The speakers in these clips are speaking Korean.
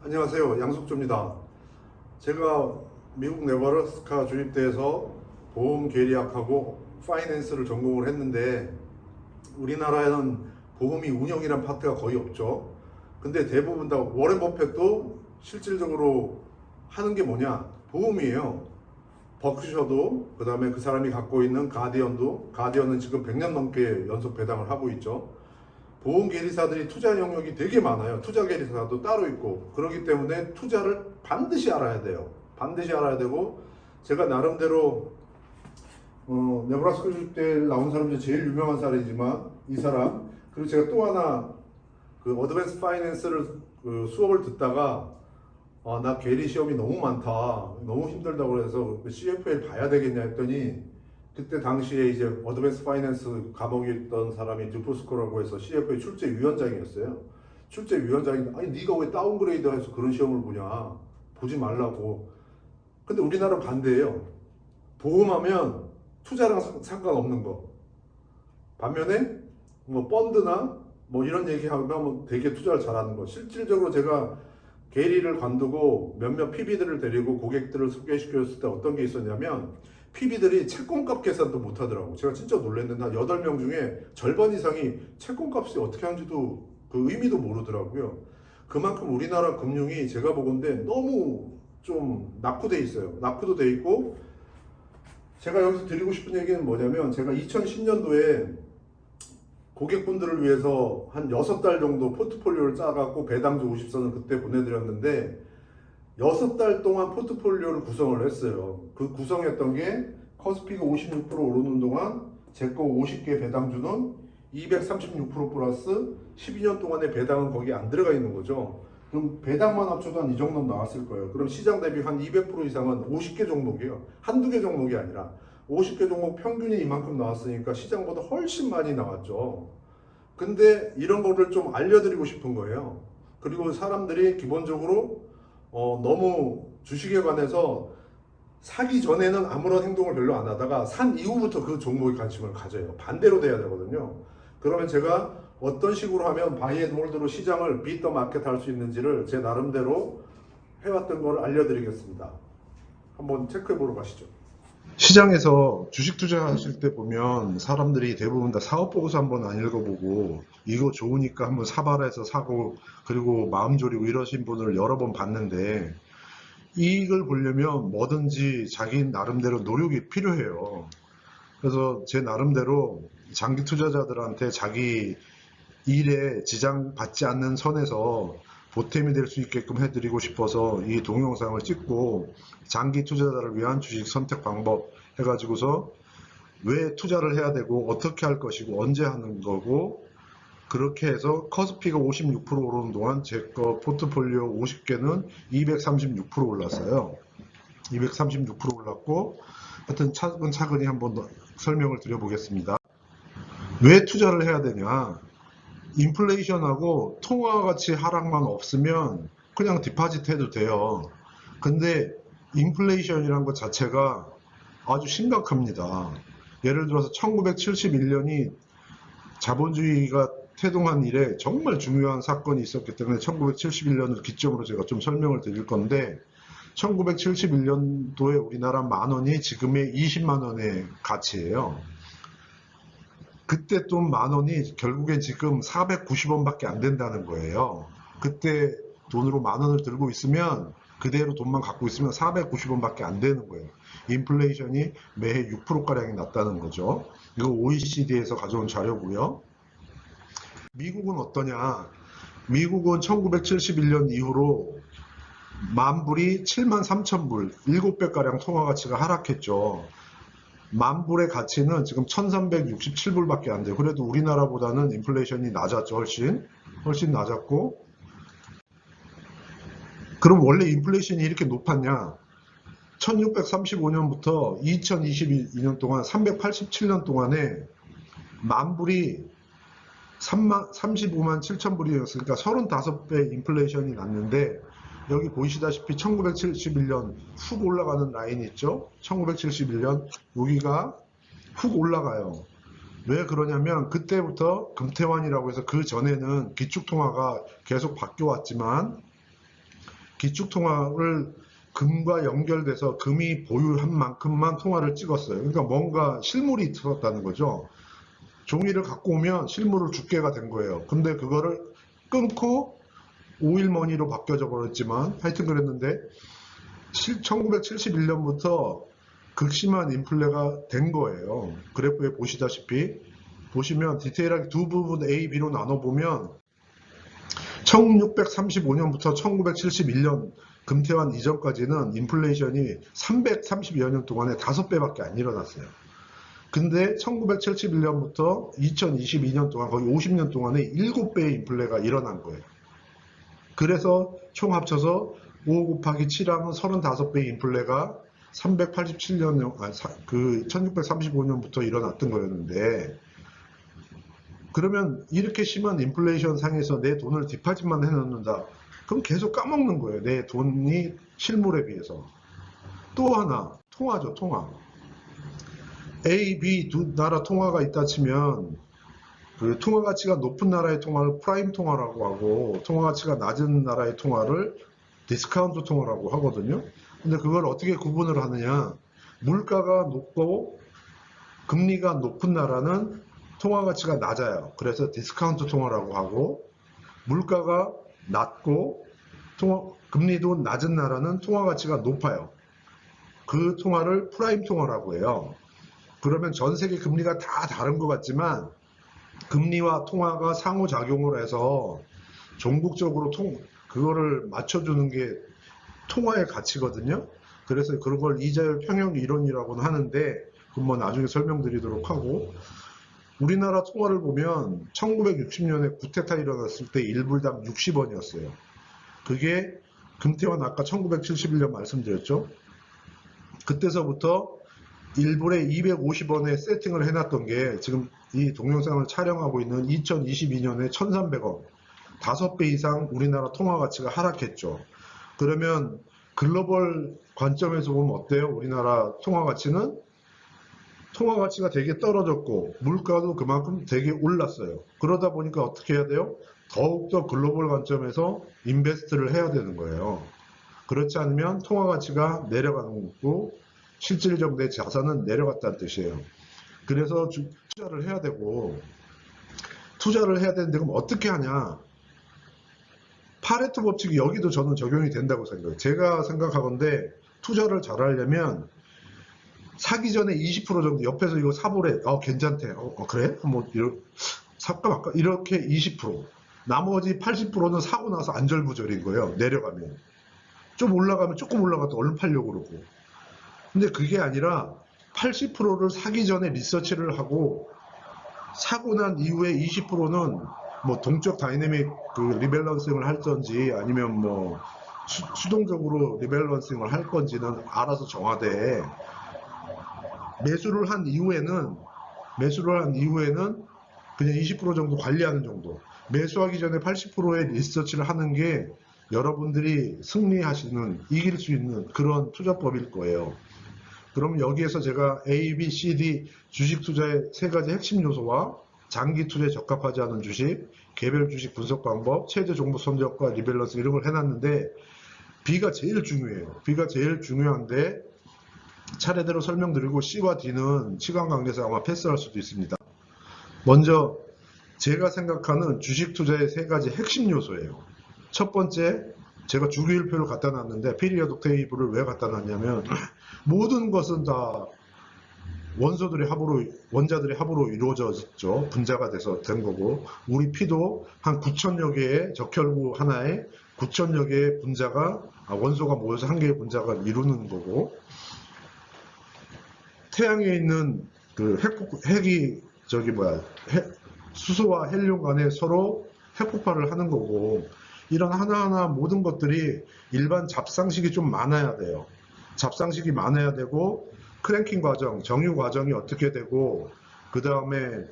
안녕하세요. 양석조입니다. 제가 미국 네브라스카 주립대에서 보험 계리학하고 파이낸스를 전공을 했는데 우리나라에는 보험이 운영이란 파트가 거의 없죠. 근데 대부분 다 워렌 버핏도 실질적으로 하는 게 뭐냐? 보험이에요. 버크셔도 그 다음에 그 사람이 갖고 있는 가디언은 지금 100년 넘게 연속 배당을 하고 있죠. 보험 계리사들이 투자 영역이 되게 많아요. 투자 계리사도 따로 있고 그렇기 때문에 투자를 반드시 알아야 돼요. 반드시 알아야 되고 제가 나름대로 네브라스카 주립대 나온 사람 중에 제일 유명한 사례지만 이 사람 그리고 제가 또 하나 그 어드밴스 파이낸스를 수업을 듣다가 나 계리 시험이 너무 많다 너무 힘들다고 그래서 CFA 봐야 되겠냐 했더니 그때 당시에 이제 어드밴스 파이낸스 감옥에 있던 사람이 듀포스코라고 해서 CFA 출제위원장이었어요. 출제위원장이 아니 네가 왜 다운그레이드해서 그런 시험을 보냐 보지 말라고. 근데 우리나라는 반대예요. 보험하면 투자랑 상관없는 거. 반면에 뭐 펀드나 뭐 이런 얘기하면 되게 투자를 잘하는 거. 실질적으로 제가 계리를 관두고 몇몇 PB들을 데리고 고객들을 소개시켰을 때 어떤 게 있었냐면 PB들이 채권값 계산도 못하더라고. 제가 진짜 놀랐는데 한 8명 중에 절반 이상이 채권값이 어떻게 하는지도 그 의미도 모르더라고요. 그만큼 우리나라 금융이 제가 보건대 너무 좀 낙후돼 있어요. 낙후도 돼 있고 제가 여기서 드리고 싶은 얘기는 뭐냐면 제가 2010년도에 고객분들을 위해서 한 6달 정도 포트폴리오를 짜갖고 배당주 50선을 그때 보내드렸는데 6달 동안 포트폴리오를 구성을 했어요. 그 구성했던 게 커스피가 56% 오르는 동안 제 거 50개 배당주는 236% 플러스 12년 동안의 배당은 거기 안 들어가 있는 거죠. 그럼 배당만 합쳐도 한 이 정도 나왔을 거예요. 그럼 시장 대비 한 200% 이상은 50개 종목이에요. 한두 개 종목이 아니라 50개 종목 평균이 이만큼 나왔으니까 시장보다 훨씬 많이 나왔죠. 근데 이런 거를 좀 알려드리고 싶은 거예요. 그리고 사람들이 기본적으로 너무 주식에 관해서 사기 전에는 아무런 행동을 별로 안 하다가 산 이후부터 그 종목에 관심을 가져요. 반대로 돼야 되거든요. 그러면 제가 어떤 식으로 하면 바이 앤 홀드로 시장을 비트 더 마켓 할 수 있는지를 제 나름대로 해왔던 걸 알려드리겠습니다. 한번 체크해 보러 가시죠. 시장에서 주식 투자하실 때 보면 사람들이 대부분 다 사업보고서 한번 안 읽어보고 이거 좋으니까 한번 사발해서 사고 그리고 마음 졸이고 이러신 분을 여러 번 봤는데 이익을 보려면 뭐든지 자기 나름대로 노력이 필요해요. 그래서 제 나름대로 장기 투자자들한테 자기 일에 지장 받지 않는 선에서 보탬이 될 수 있게끔 해드리고 싶어서 이 동영상을 찍고 장기 투자자를 위한 주식 선택 방법 해가지고서 왜 투자를 해야 되고 어떻게 할 것이고 언제 하는 거고 그렇게 해서 커스피가 56% 오르는 동안 제 거 포트폴리오 50개는 236% 올랐어요. 236% 올랐고 하여튼 차근차근히 한번 설명을 드려보겠습니다. 왜 투자를 해야 되냐? 인플레이션하고 통화가치 하락만 없으면 그냥 디파짓 해도 돼요. 근데 인플레이션이란 것 자체가 아주 심각합니다. 예를 들어서 1971년이 자본주의가 태동한 이래 정말 중요한 사건이 있었기 때문에 1971년을 기점으로 제가 좀 설명을 드릴 건데 1971년도에 우리나라 만원이 지금의 20만원의 가치예요. 그때 돈 만원이 결국엔 지금 490원밖에 안 된다는 거예요. 그때 돈으로 만원을 들고 있으면 그대로 돈만 갖고 있으면 490원밖에 안 되는 거예요. 인플레이션이 매해 6%가량이 났다는 거죠. 이거 OECD에서 가져온 자료고요. 미국은 어떠냐? 미국은 1971년 이후로 만불이 73,000불, 7배가량 통화가치가 하락했죠. 만불의 가치는 지금 1367불밖에 안 돼요. 그래도 우리나라보다는 인플레이션이 낮았죠. 훨씬 낮았고. 그럼 원래 인플레이션이 이렇게 높았냐? 1635년부터 2022년 동안 387년 동안에 만불이 35만 7천 불이었으니까 35배 인플레이션이 났는데 여기 보이시다시피 1971년 훅 올라가는 라인이 있죠. 1971년 여기가 훅 올라가요. 왜 그러냐면 그때부터 금태환이라고 해서 그 전에는 기축통화가 계속 바뀌어 왔지만 기축통화를 금과 연결돼서 금이 보유한 만큼만 통화를 찍었어요. 그러니까 뭔가 실물이 있었다는 거죠. 종이를 갖고 오면 실물을 주게가 된 거예요. 근데 그거를 끊고 오일머니로 바뀌어져 버렸지만 하여튼 그랬는데 1971년부터 극심한 인플레가 된 거예요. 그래프에 보시다시피 보시면 디테일하게 두 부분 A, B로 나눠보면 1635년부터 1971년 금태환 이전까지는 인플레이션이 330여 년 동안에 5배밖에 안 일어났어요. 근데 1971년부터 2022년 동안 거의 50년 동안에 7배의 인플레가 일어난 거예요. 그래서 총 합쳐서 5 곱하기 7하면 35배의 인플레가 387년, 1635년부터 일어났던 거였는데, 그러면 이렇게 심한 인플레이션 상에서 내 돈을 디파짓만 해놓는다. 그럼 계속 까먹는 거예요. 내 돈이 실물에 비해서. 또 하나, 통화죠, 통화. A, B 두 나라 통화가 있다 치면 그 통화 가치가 높은 나라의 통화를 프라임 통화라고 하고 통화 가치가 낮은 나라의 통화를 디스카운트 통화라고 하거든요. 근데 그걸 어떻게 구분을 하느냐? 물가가 높고 금리가 높은 나라는 통화 가치가 낮아요. 그래서 디스카운트 통화라고 하고 물가가 낮고 금리도 낮은 나라는 통화 가치가 높아요. 그 통화를 프라임 통화라고 해요. 그러면 전 세계 금리가 다 다른 것 같지만 금리와 통화가 상호작용을 해서 종국적으로 그거를 맞춰주는 게 통화의 가치거든요. 그래서 그런 걸 이자율 평형 이론이라고는 하는데 그건 뭐 나중에 설명드리도록 하고, 우리나라 통화를 보면 1960년에 쿠데타 일어났을 때 1불당 60원이었어요. 그게 금태환 아까 1971년 말씀드렸죠. 그때서부터 1불에 250원에 세팅을 해놨던 게 지금 이 동영상을 촬영하고 있는 2022년에 1,300원, 5배 이상 우리나라 통화 가치가 하락했죠. 그러면 글로벌 관점에서 보면 어때요? 우리나라 통화 가치는 통화 가치가 되게 떨어졌고 물가도 그만큼 되게 올랐어요. 그러다 보니까 어떻게 해야 돼요? 더욱더 글로벌 관점에서 인베스트를 해야 되는 거예요. 그렇지 않으면 통화 가치가 내려가는 거고 실질적 내 자산은 내려갔다는 뜻이에요. 그래서 투자를 해야 되고, 투자를 해야 되는데 그럼 어떻게 하냐? 파레토 법칙이 여기도 저는 적용이 된다고 생각해요. 제가 생각하건데 투자를 잘 하려면 사기 전에 20% 정도 옆에서 이거 사보래. 괜찮대. 그래? 뭐 살까 말까? 이렇게 20%. 나머지 80%는 사고 나서 안절부절인 거예요. 내려가면. 좀 올라가면 조금 올라가도 얼른 팔려고 그러고. 근데 그게 아니라 80%를 사기 전에 리서치를 하고 사고 난 이후에 20%는 뭐 동적 다이내믹 그 리밸런싱을 할 건지 아니면 뭐 수동적으로 리밸런싱을 할 건지는 알아서 정하되, 매수를 한 이후에는 그냥 20% 정도 관리하는 정도. 매수하기 전에 80%의 리서치를 하는 게 여러분들이 승리하시는, 이길 수 있는 그런 투자법일 거예요. 그럼 여기에서 제가 A, B, C, D 주식 투자의 3가지 핵심 요소와 장기 투자에 적합하지 않은 주식, 개별 주식 분석 방법, 최저 종목 선정과 리밸런스 이런 걸 해놨는데 B가 제일 중요해요. B가 제일 중요한데 차례대로 설명드리고 C와 D는 시간 관계상 아마 패스할 수도 있습니다. 먼저 제가 생각하는 주식 투자의 3가지 핵심 요소예요. 첫 번째, 제가 주기율표를 갖다 놨는데 피리어드 테이블을 왜 갖다 놨냐면 모든 것은 다 원자들의 합으로 이루어졌죠. 분자가 돼서 된 거고, 우리 피도 한 9천여 개의 적혈구 하나에 9천여 개의 분자가 원소가 모여서 한 개의 분자가 이루는 거고, 태양에 있는 그 핵이 수소와 헬륨 간에 서로 핵폭발을 하는 거고, 이런 하나하나 모든 것들이 일반 잡상식이 좀 많아야 돼요. 잡상식이 많아야 되고, 크랭킹 과정, 정유 과정이 어떻게 되고, 그 다음에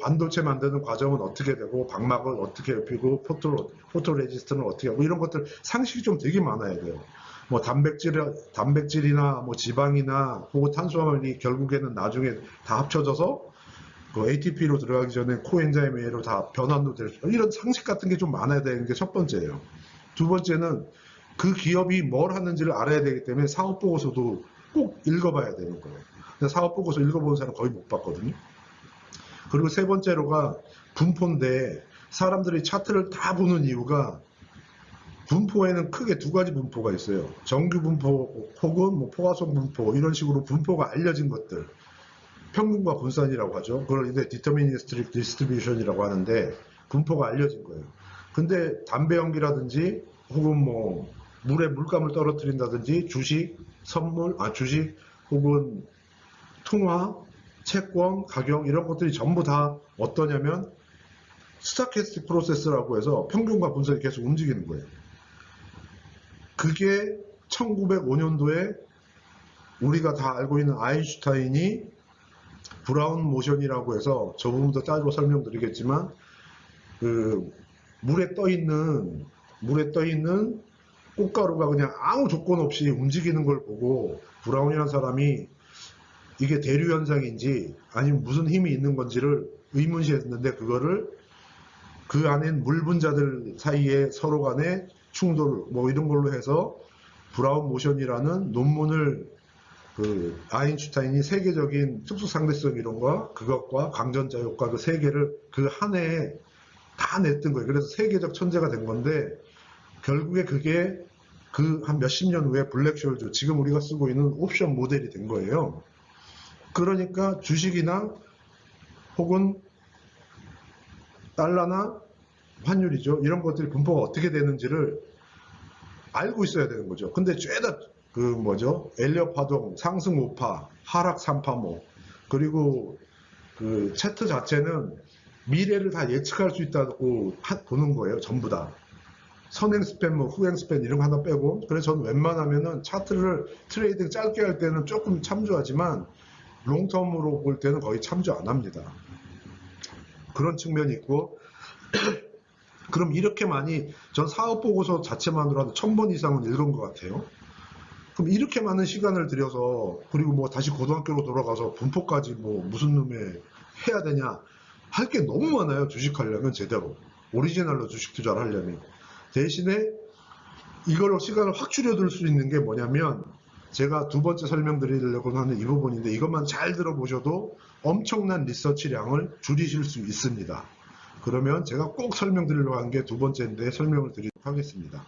반도체 만드는 과정은 어떻게 되고, 방막을 어떻게 입히고, 포토레지스트는 어떻게 하고, 이런 것들 상식이 좀 되게 많아야 돼요. 뭐 단백질이나 뭐 지방이나 혹은 탄수화물이 결국에는 나중에 다 합쳐져서 그 ATP로 들어가기 전에 코엔자임 A로 다 변환도 될 수, 이런 상식 같은 게 좀 많아야 되는 게 첫 번째예요. 두 번째는 그 기업이 뭘 하는지를 알아야 되기 때문에 사업보고서도 꼭 읽어봐야 되는 거예요. 근데 사업보고서 읽어보는 사람 거의 못 봤거든요. 그리고 세 번째로가 분포인데 사람들이 차트를 다 보는 이유가 분포에는 크게 두 가지 분포가 있어요. 정규 분포 혹은 뭐 포화송 분포 이런 식으로 분포가 알려진 것들. 평균과 분산이라고 하죠. 그걸 이제 Deterministic Distribution이라고 하는데 분포가 알려진 거예요. 근데 담배 연기라든지 혹은 뭐 물에 물감을 떨어뜨린다든지 주식, 주식 혹은 통화, 채권, 가격 이런 것들이 전부 다 어떠냐면 스타캐스틱 프로세스라고 해서 평균과 분산이 계속 움직이는 거예요. 그게 1905년도에 우리가 다 알고 있는 아인슈타인이 브라운 모션이라고 해서 저 부분도 따로 설명드리겠지만 그 물에 떠 있는 꽃가루가 그냥 아무 조건 없이 움직이는 걸 보고 브라운이라는 사람이 이게 대류 현상인지 아니면 무슨 힘이 있는 건지를 의문시했는데 그거를 그 안에 물 분자들 사이에 서로 간의 충돌 뭐 이런 걸로 해서 브라운 모션이라는 논문을 그 아인슈타인이 세계적인 특수상대성 이론과 그것과 강전자 효과 그 세 개를 그 한 해에 다 냈던 거예요. 그래서 세계적 천재가 된 건데 결국에 그게 그 한 몇십 년 후에 블랙쇼즈 지금 우리가 쓰고 있는 옵션 모델이 된 거예요. 그러니까 주식이나 혹은 달러나 환율이죠. 이런 것들이 분포가 어떻게 되는지를 알고 있어야 되는 거죠. 근데 죄다 그 뭐죠? 엘리엇 파동, 상승 5파, 하락 3파 뭐 그리고 그 차트 자체는 미래를 다 예측할 수 있다고 보는 거예요. 전부 다. 선행 스팬, 뭐 후행 스팬 이런 거 하나 빼고 그래서 저는 웬만하면은 차트를 트레이딩 짧게 할 때는 조금 참조하지만 롱텀으로 볼 때는 거의 참조 안 합니다. 그런 측면이 있고 그럼 이렇게 많이 전 사업보고서 자체만으로도 1000번 이상은 읽은 것 같아요. 그럼 이렇게 많은 시간을 들여서 그리고 뭐 다시 고등학교로 돌아가서 분포까지 뭐 무슨 놈에 해야 되냐 할 게 너무 많아요. 주식하려면 제대로 오리지널로 주식 투자를 하려면 대신에 이걸로 시간을 확 줄여들 수 있는 게 뭐냐면 제가 두 번째 설명드리려고 하는 이 부분인데 이것만 잘 들어보셔도 엄청난 리서치량을 줄이실 수 있습니다. 그러면 제가 꼭 설명드리려고 한 게 두 번째인데 설명을 드리도록 하겠습니다.